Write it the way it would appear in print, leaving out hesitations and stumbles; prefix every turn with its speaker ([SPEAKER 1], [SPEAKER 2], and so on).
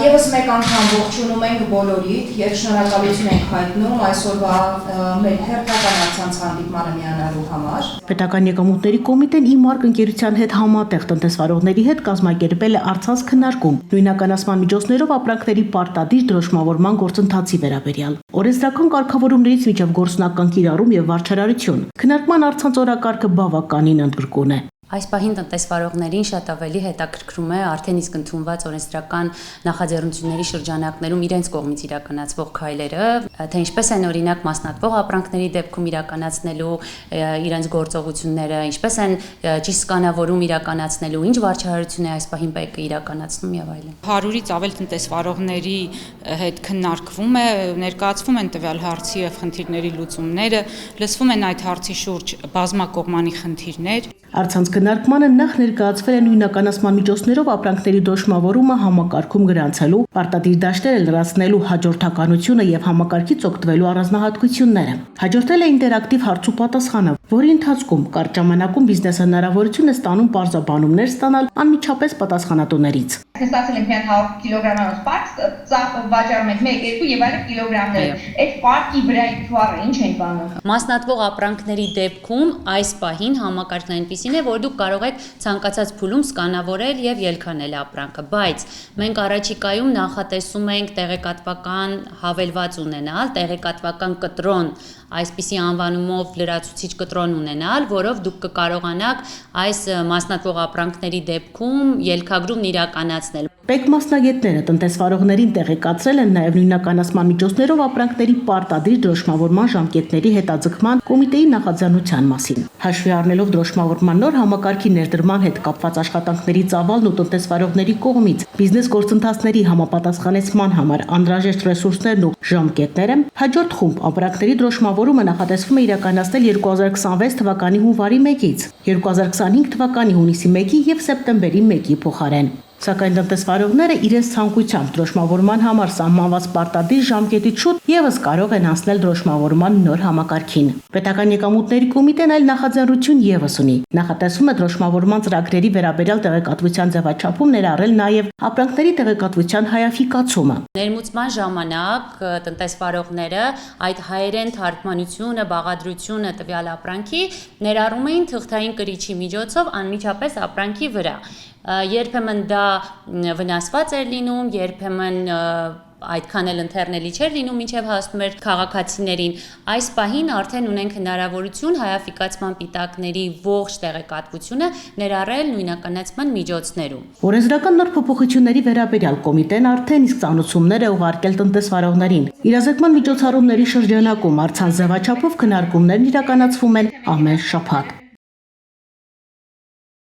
[SPEAKER 1] Եվս մեկ անգամ ողջունում ենք բոլորիդ եւ շնորհակալություն ենք հայտնում այսօրվա մեր հերթական առցանց հանդիպմանը միանալու համար։
[SPEAKER 2] Պետական եկամուտների կոմիտեն ԻՄԱՐԿ ընկերության հետ համատեղ տնտեսվարողների հետ կազմակերպել է առցանց քննարկում նույնականացման միջոցներով ապրանքների պարտադիր դրոշմավորման գործընթացի վերաբերյալ։ Օրենսդրական կարգավորումներից միջև գործնական կիրառում եւ վարչարարություն։ Քննարկման առցանց օրակարգը բավականին ընդգրկուն է։
[SPEAKER 3] Այս պահին տնտեսվարողներին շատ ավելի հետաքրքրում է արդեն իսկ ընդունված օրենսդրական նախաձեռնությունների շրջանակներում իրենց կողմից իրականացվող քայլերը, թե ինչպես են օրինակ մասնատվող ապրանքների դեպքում իրականացնելու իրենց գործողությունները, ինչպես են ճիշտ սկանավորում իրականացնելու, ինչ վարչարարություն է այս պահին ՊԵԿ-ը իրականացնում եւ այլն։
[SPEAKER 4] 100-ից ավել տնտեսվարողների հետ քննարկվում է, ներկայացվում են տվյալ հարցի եւ խնդիրների լուծումները, լսվում են այդ հարցի շուրջ բազմակողմանի խնդիրներ։
[SPEAKER 2] Առցանց քննարկմանը նախ ներկայացվել է նույնականացման միջոցներով ապրանքների դրոշմավորումը համակարգում գրանցելու, պարտադիր դաշտերը լրացնելու հաջորդականությունը եւ համակարգից օգտվելու առանձնահատկությունները։ Հաջորդել է ինտերակտիվ հարց ու պատասխանը, որի ընթացքում կարճ ժամանակում բիզնեսը հնարավորություն է ստանում պարզաբանումներ ստանալ անմիջապես պատասխանատուներից։
[SPEAKER 5] Ստացել ենք միայն 100 կիլոգրամանոց պարկ, ծախ վաճառում ենք 1-2 եւ այլ կիլոգրամներ։ Այդ պարկի վրայի թվառը ինչ են բանում։
[SPEAKER 3] Մասնատվող ապրանքների դեպքում այս պահին համակարգն այնպիսին է, որ դուք կարող եք ցանկացած փուլում սկանավորել եւ ելքանել ապրանքը, բայց մենք առաջիկայում նախատեսում ենք տեղեկատվական հավելված ունենալ, տեղեկատվական կտրոն, այսպիսի անվանումով լրացուցիչ կտրոն ունենալ, որով դուք կկարողանաք այս մասնատվող ապրանքների դեպքում ելքագրումն իրականացնել։
[SPEAKER 2] ՊԵԿ մասնագետները տնտեսվարողներին տեղեկացրել են նաև նույնականացման միջոցներով ապրանքների պարտադիր դրոշմավորման ժամկետների հետաձգման կոմիտեի նախաձեռնության մասին։ Հաշվի առնելով դրոշմավորման նոր համակարգի ներդրման հետ կապված աշխատանքների ծավալն ու տնտեսվարողների կողմից բիզնես գործընթացների համապատասխանեցման համար անհրաժեշտ ռեսուրսներն ու ժամկետները, հաջորդ խումբ ապրանքների դրոշմավորումը նախատեսվում է իրականացնել 2026 թվականի հունվարի 1-ից, 2025 թվականի հունիսի 1-ի եւ սեպտեմբերի 1-ի փոխարեն։ Սակայն տնտեսվարողները իրենց ցանկությամբ դրոշմավորման համար սահմանված պարտադիր ժամկետից շուտ եւս կարող են անցնել դրոշմավորման նոր համակարգին։ Պետական եկամուտների կոմիտեն այլ նախաձեռնություն եւս ունի։ Նախատեսվում է դրոշմավորման ծրագրերի վերաբերյալ տեղեկատվության ձևաչափում ներառել նաեւ ապրանքների տեղեկատվության հայաֆիկացումը։
[SPEAKER 3] Ներմուծման ժամանակ տնտեսվարողները այդ հայերեն թարգմանությունը, բաղադրությունը տվյալ ապրանքի ներառում էին թղթային կրիչի միջոցով անմիջապես ապրանքի վրա։ Երբեմն դա վնասված էր լինում, երբեմն այդքան էլ ընթեռնելի չէր լինում, մինչև հասնում էր քաղաքացիներին։ Այս պահին արդեն ունենք հնարավորություն հայաֆիկացման պիտակների ողջ տեղեկատվությունը ներառել նույնականացման միջոցներում։
[SPEAKER 2] Օրենսդրական նոր փոփոխությունների վերաբերյալ կոմիտեն արդեն իսկ ծանոթություններ է ուղարկել տնտեսվարողներին։ Իրազեկման միջոցառումների շրջանակում առցանց ձևաչափով քննարկումներն իրականացվում են ամեն շաբաթ։